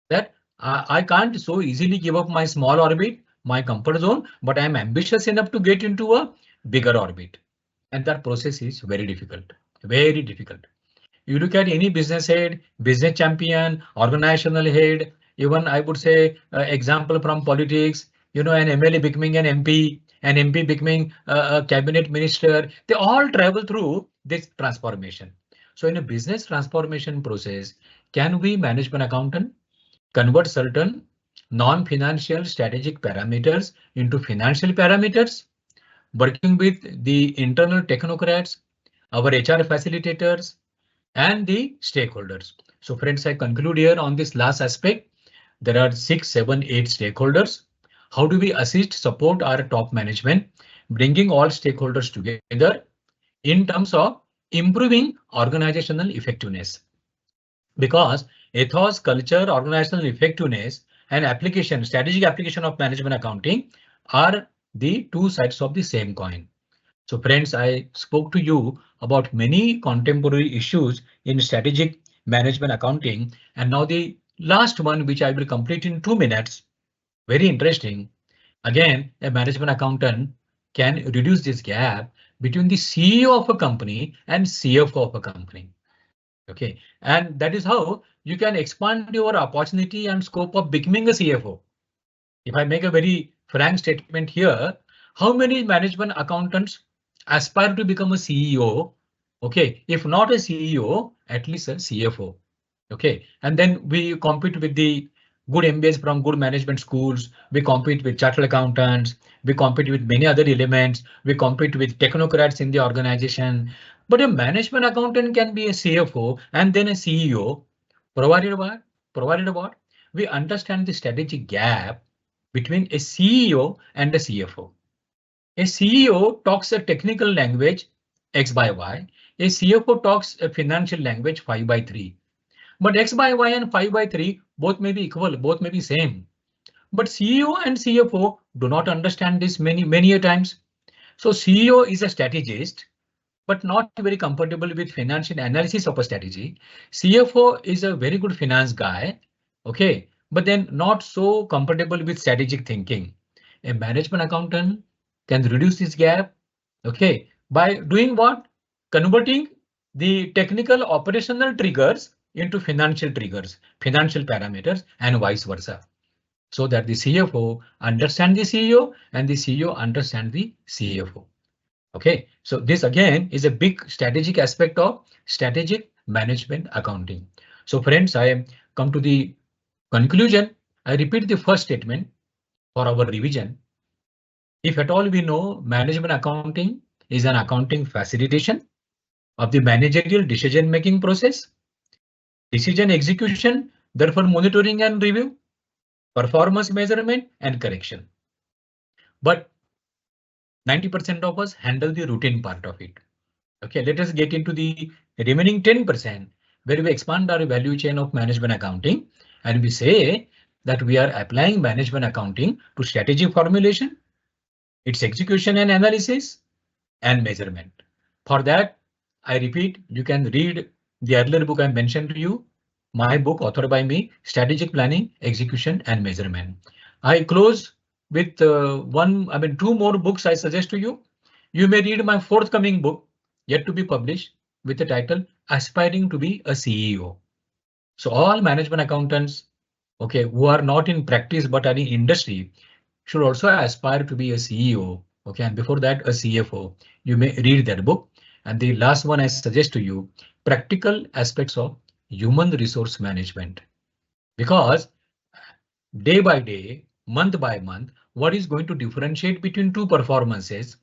Speaker 5: that I can't so easily give up my small orbit, my comfort zone, but I'm ambitious enough to get into a bigger orbit. And that process is very difficult, very difficult. You look at any business head, business champion, organizational head, even I would say example from politics, you know, an MLA becoming an MP, an MP becoming a cabinet minister. They all travel through this transformation. So in a business transformation process, can we management accountant convert certain non-financial strategic parameters into financial parameters, working with the internal technocrats, our HR facilitators, and the stakeholders. So friends, I conclude here on this last aspect. There are 6, 7, 8 stakeholders. How do we assist, support our top management, bringing all stakeholders together in terms of improving organizational effectiveness? Because ethos, culture, organizational effectiveness, and application, strategic application of management accounting are the two sides of the same coin. So friends, I spoke to you about many contemporary issues in strategic management accounting, and now the last one, which I will complete in 2 minutes. Very interesting. Again, a management accountant can reduce this gap between the CEO of a company and CFO of a company. Okay, and that is how you can expand your opportunity and scope of becoming a CFO. If I make a very frank statement here, how many management accountants aspire to become a CEO? Okay, if not a CEO, at least a CFO. Okay, and then we compete with the good MBAs from good management schools. We compete with chartered accountants. We compete with many other elements. We compete with technocrats in the organization. But a management accountant can be a CFO and then a CEO, provided what? Provided what? We understand the strategic gap between a CEO and a CFO. A CEO talks a technical language X by Y. A CFO talks a financial language 5 by 3. But X by Y and 5 by 3 both may be equal, both may be same. But CEO and CFO do not understand this many a times. So CEO is a strategist, but not very comfortable with financial analysis of a strategy. CFO is a very good finance guy, okay, but then not so comfortable with strategic thinking. A management accountant can reduce this gap, okay, by doing what? Converting the technical operational triggers into financial triggers, financial parameters, and vice versa. So that the CFO understand the CEO and the CEO understand the CFO. Okay, so this again is a big strategic aspect of strategic management accounting. So friends, I am come to the conclusion. I repeat the first statement for our revision. If at all we know, management accounting is an accounting facilitation of the managerial decision making process, decision execution, therefore monitoring and review, performance measurement and correction. But 90% of us handle the routine part of it. Okay, let us get into the remaining 10% where we expand our value chain of management accounting and we say that we are applying management accounting to strategy formulation, its execution and analysis, and measurement. For that, I repeat, you can read the earlier book I mentioned to you, my book authored by me, Strategic Planning, Execution and Measurement. I close with two more books I suggest to you. You may read my forthcoming book, yet to be published, with the title Aspiring to be a CEO. So all management accountants, okay, who are not in practice but are in industry, should also aspire to be a CEO. Okay, and before that, a CFO. You may read that book. And the last one I suggest to you, practical aspects of human resource management. Because day by day, month by month, what is going to differentiate between two performances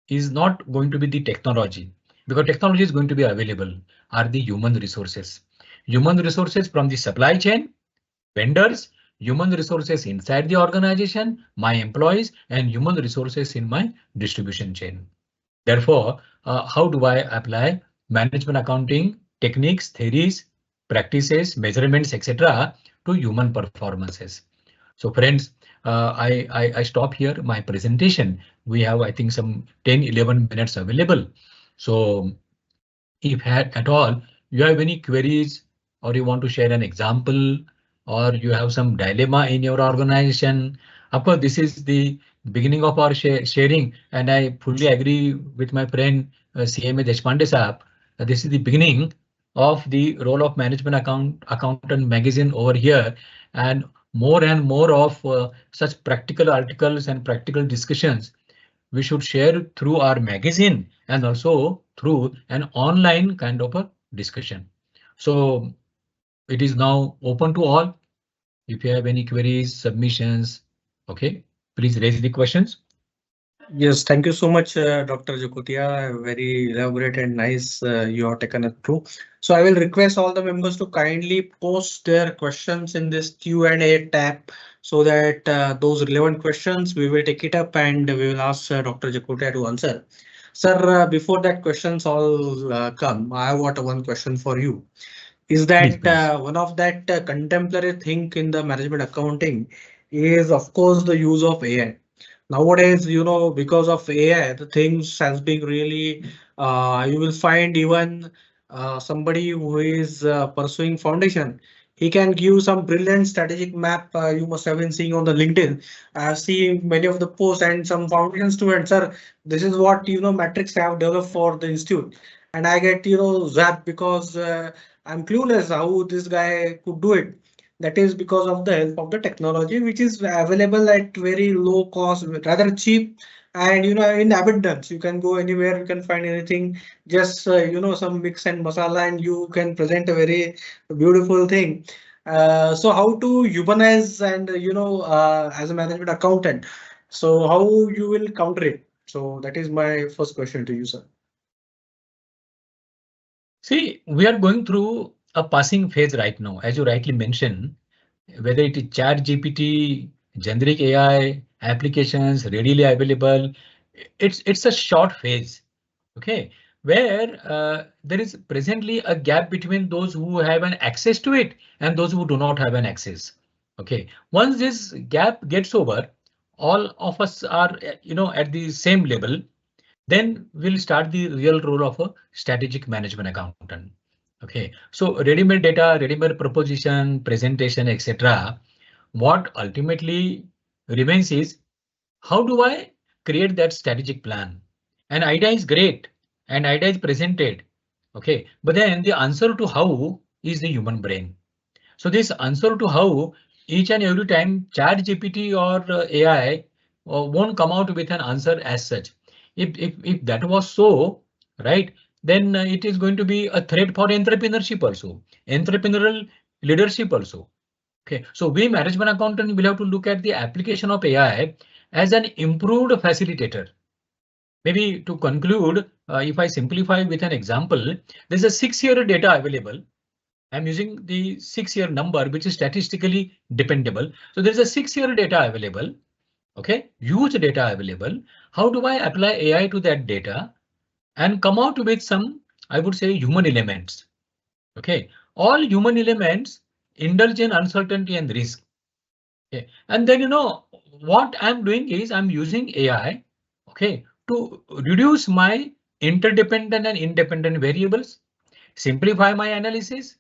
Speaker 5: is not going to be the technology, because technology is going to be available, are the human resources. Human resources from the supply chain, vendors, human resources inside the organization, my employees, and human resources in my distribution chain. Therefore, how do I apply management accounting techniques, theories, practices, measurements, etc. to human performances? So friends, I stop here my presentation. We have, I think, some 10-11 minutes available. So if at all you have any queries or you want to share an example or you have some dilemma in your organization, of course, this is the beginning of our sharing, and I fully agree with my friend CMA Deshpande Saab. This is the beginning of the role of management accountant magazine over here, and more of such practical articles and practical discussions we should share through our magazine and also through an online kind of a discussion. So it is now open to all. If you have any queries, submissions, okay, please raise the questions.
Speaker 2: Yes, thank you so much, Dr. Jakutia. Very elaborate and nice you have taken it through. So I will request all the members to kindly post their questions in this Q&A tab so that those relevant questions we will take it up and we will ask Dr. Jakutia to answer. Sir, before that questions all come, I have got one question for you. Is that
Speaker 5: Please.
Speaker 2: one of that contemporary thing in the management accounting is of course the use of AI. Nowadays, because of AI, the things has been really, you will find even somebody who is pursuing foundation, he can give some brilliant strategic map. You must have been seeing on the LinkedIn. I've seen many of the posts and some foundation students, sir, this is what, metrics I have developed for the institute. And I get, zapped because I'm clueless how this guy could do it. That is because of the help of the technology, which is available at very low cost, rather cheap, and in abundance. You can go anywhere, you can find anything, just some mix and masala, and you can present a very beautiful thing. So how to humanize and as a management accountant, so how you will counter it? So that is my first question to you, sir.
Speaker 5: See, we are going through a passing phase right now, as you rightly mentioned, whether it is ChatGPT, generic AI, applications readily available. It's a short phase, okay, where there is presently a gap between those who have an access to it and those who do not have an access. Okay, once this gap gets over, all of us are, at the same level. Then we'll start the real role of a strategic management accountant. Okay, so ready-made data, ready-made proposition, presentation, etc. What ultimately remains is how do I create that strategic plan? An idea is great, an idea is presented. Okay, but then the answer to how is the human brain. So this answer to how each and every time ChatGPT or AI won't come out with an answer as such. If that was so, right, then it is going to be a threat for entrepreneurship also, entrepreneurial leadership also. Okay, so we management accountant will have to look at the application of AI as an improved facilitator. Maybe to conclude, if I simplify with an example, there's a 6-year data available. I'm using the 6-year number, which is statistically dependable. So there's a 6-year data available. OK, huge data available. How do I apply AI to that data and come out with some, I would say, human elements? OK, all human elements indulge in uncertainty and risk. Okay, and then what I'm doing is I'm using AI, OK, to reduce my interdependent and independent variables, simplify my analysis.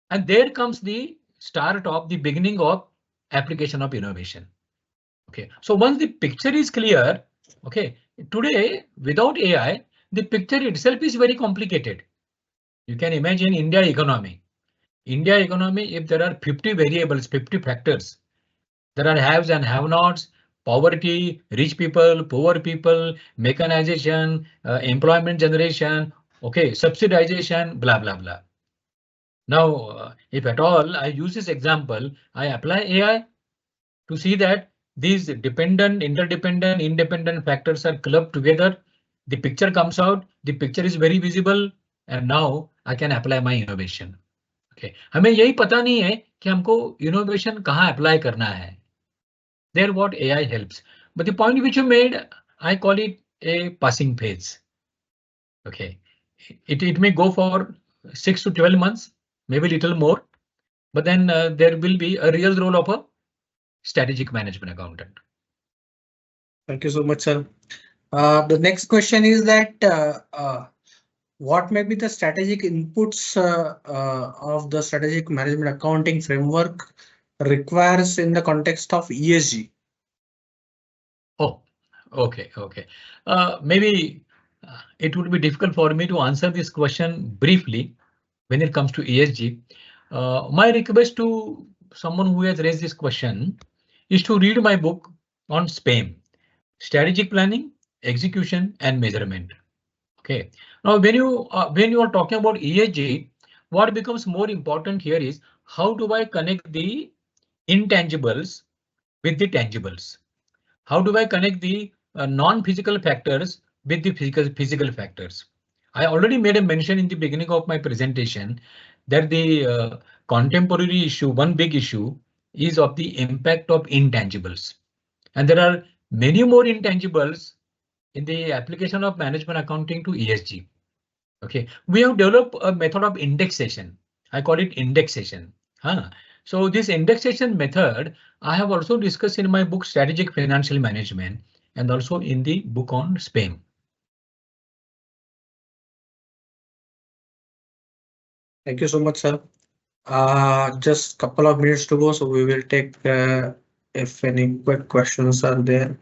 Speaker 5: And there comes the start of the beginning of application of innovation. OK, so once the picture is clear, OK, today without AI, the picture itself is very complicated. You can imagine India economy. India economy, if there are 50 variables, 50 factors, there are haves and have-nots, poverty, rich people, poor people, mechanization, employment generation, OK, subsidization, blah, blah, blah. Now, if at all I use this example, I apply AI to see that these dependent, interdependent, independent factors are clubbed together. The picture comes out, the picture is very visible, and now I can apply my innovation. Okay, हमें यही पता नहीं है कि हमको innovation कहाँ apply करना है. There what AI helps. But the point which you made, I call it a passing phase. Okay, it may go for 6 to 12 months. Maybe little more, but then there will be a real role of a strategic management accountant.
Speaker 2: Thank you so much, sir. The next question is that what may be the strategic inputs of the strategic management accounting framework requires in the context of ESG?
Speaker 5: Oh, okay. Maybe it would be difficult for me to answer this question briefly when it comes to ESG. My request to someone who has raised this question is to read my book on SPAM, Strategic Planning, execution, and measurement. Okay. Now, when you are talking about ESG, what becomes more important here is how do I connect the intangibles with the tangibles? How do I connect the non-physical factors with the physical factors? I already made a mention in the beginning of my presentation that the contemporary issue, one big issue, is of the impact of intangibles. And there are many more intangibles in the application of management accounting to ESG. Okay, we have developed a method of indexation. I call it indexation. So this indexation method I have also discussed in my book Strategic Financial Management and also in the book on SPAM.
Speaker 2: Thank you so much, sir. Just a couple of minutes to go, so we will take if any quick questions are there.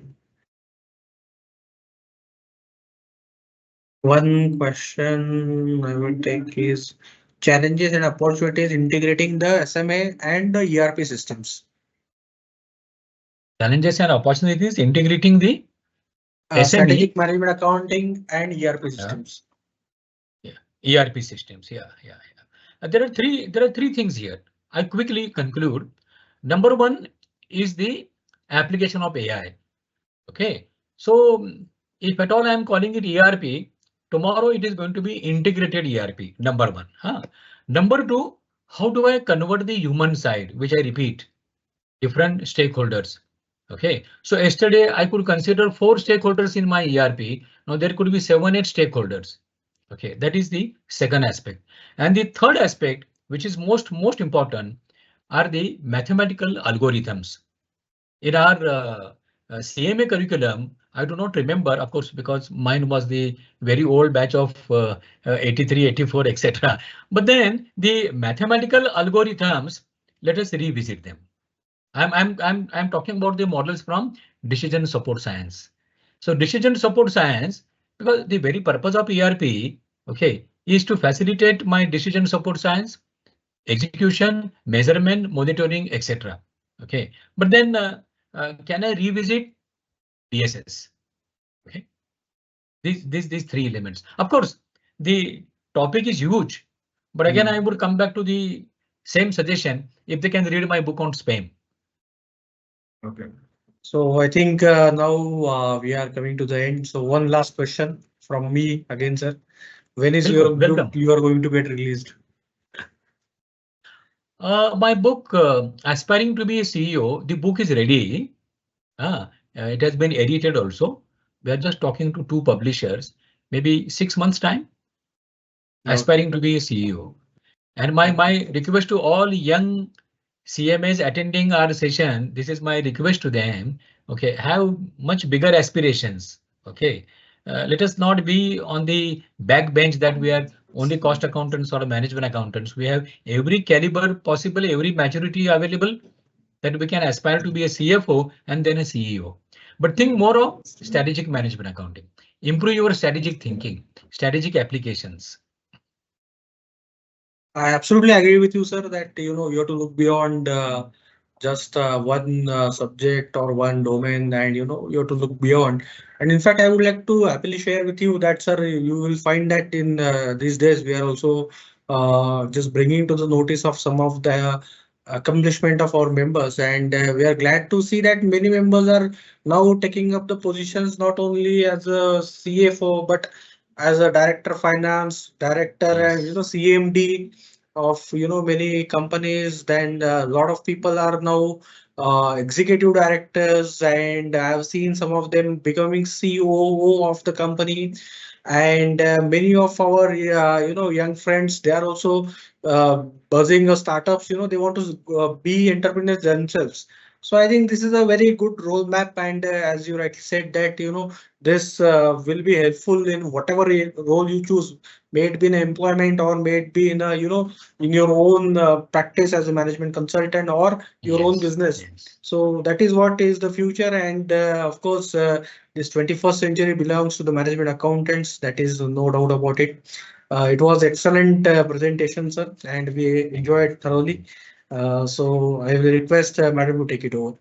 Speaker 2: One question I will take is challenges and opportunities integrating the SMA and the ERP systems.
Speaker 5: Challenges and opportunities integrating the SME,
Speaker 2: strategic management accounting and ERP systems.
Speaker 5: ERP systems. There are three things here. I quickly conclude. Number one is the application of AI. Okay, so if at all I am calling it ERP, tomorrow it is going to be integrated ERP. Number one. Number two, how do I convert the human side, which I repeat, different stakeholders. Okay, so yesterday I could consider 4 stakeholders in my ERP. Now there could be 7, 8 stakeholders. Okay, that is the second aspect. And the third aspect, which is most important, are the mathematical algorithms. In our CMA curriculum, I do not remember, of course, because mine was the very old batch of 83, 84, etc. But then the mathematical algorithms, let us revisit them. I'm talking about the models from decision support science. So decision support science, because the very purpose of ERP, okay, is to facilitate my decision support science, execution, measurement, monitoring, etc. Okay, but then can I revisit DSS? Okay, these 3 elements. Of course, the topic is huge, but again, I would come back to the same suggestion if they can read my book on SPAM.
Speaker 2: Okay, so I think now we are coming to the end. So one last question from me again, sir. When is your book you are going to get released?
Speaker 5: My book, Aspiring to be a CEO, the book is ready. It has been edited also. We are just talking to 2 publishers, maybe 6 months time. Aspiring to be a CEO. And my request to all young CMAs attending our session, this is my request to them. Okay, have much bigger aspirations. Okay, let us not be on the back bench that we are only cost accountants or management accountants. We have every caliber possible, every maturity available that we can aspire to be a CFO and then a CEO. But think more of strategic management accounting. Improve your strategic thinking, strategic applications.
Speaker 2: I absolutely agree with you, sir, that you have to look beyond just one subject or one domain, and you have to look beyond. And in fact, I would like to happily share with you that, sir, you will find that in these days we are also just bringing to the notice of some of the accomplishment of our members, and we are glad to see that many members are now taking up the positions not only as a CFO but as a director of finance, director, and CMD of many companies. Then a lot of people are now executive directors, and I've seen some of them becoming COO of the company. And many of our young friends, they are also buzzing startups. They want to be entrepreneurs themselves. So I think this is a very good roadmap, and as you rightly said that this will be helpful in whatever role you choose, may it be in employment or may it be in a in your own practice as a management consultant or your own business. So that is what is the future, and of course this 21st century belongs to the management accountants. That is no doubt about it. It was excellent presentation, sir, and we enjoyed thoroughly. So I will request Madam to take it over.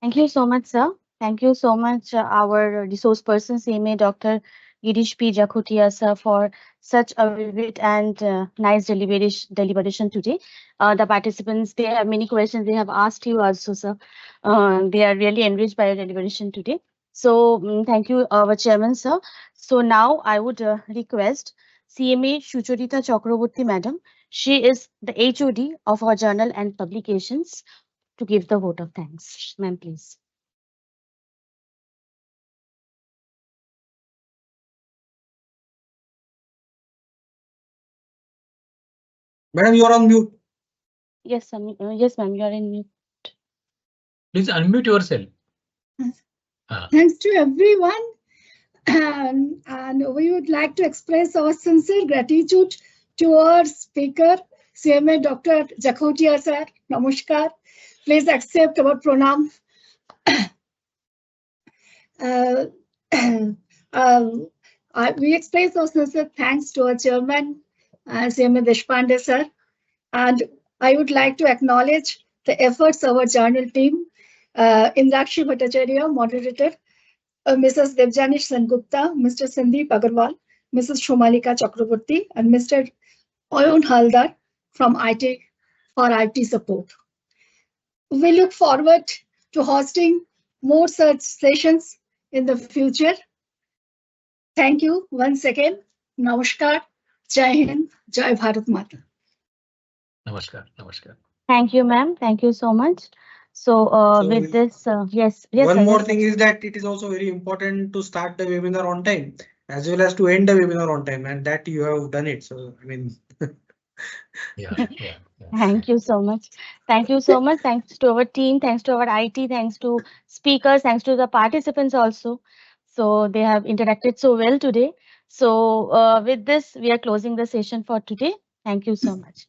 Speaker 1: Thank you so much, sir. Thank you so much, our resource person, CMA Dr. Girish P. Jakhotia, sir, for such a vivid and nice deliberation today. The participants, they have many questions they have asked you also, sir. They are really enriched by your deliberation today. So thank you, our chairman, sir. So now I would request CMA Sucharita Chakraborty, madam. She is the HOD of our journal and publications, to give the vote of thanks. Ma'am, please.
Speaker 2: Madam, you are on mute.
Speaker 1: Yes, yes, ma'am, you are in mute.
Speaker 5: Please unmute yourself.
Speaker 6: Thanks to everyone. And we would like to express our sincere gratitude to our speaker, CMA Dr. Jakhotia sir. Namaskar. Please accept our pranam. We express our sincere thanks to our chairman, CMA Deshpande sir. And I would like to acknowledge the efforts of our journal team, Indrakshi Bhattacharya, moderator, Mrs. Devjani Sengupta, Mr. Sandeep Agarwal, Mrs. Shomalika Chakraborty, and Mr. Oyun Haldar from IT for IT support. We look forward to hosting more such sessions in the future. Thank you once again. Namaskar. Jai Hind. Jai Bharat Mata.
Speaker 5: Namaskar. Namaskar.
Speaker 1: Thank you, ma'am. Thank you so much. So, with this, yes.
Speaker 2: One
Speaker 1: sir,
Speaker 2: more
Speaker 1: yes,
Speaker 2: thing
Speaker 1: sir.
Speaker 2: is that it is also very important to start the webinar on time as well as to end the webinar on time, and that you have done it. So, I mean.
Speaker 5: Yeah.
Speaker 1: Thank you so much. Thank you so much. Thanks to our team. Thanks to our IT. Thanks to speakers. Thanks to the participants also. So they have interacted so well today. So with this, we are closing the session for today. Thank you so much.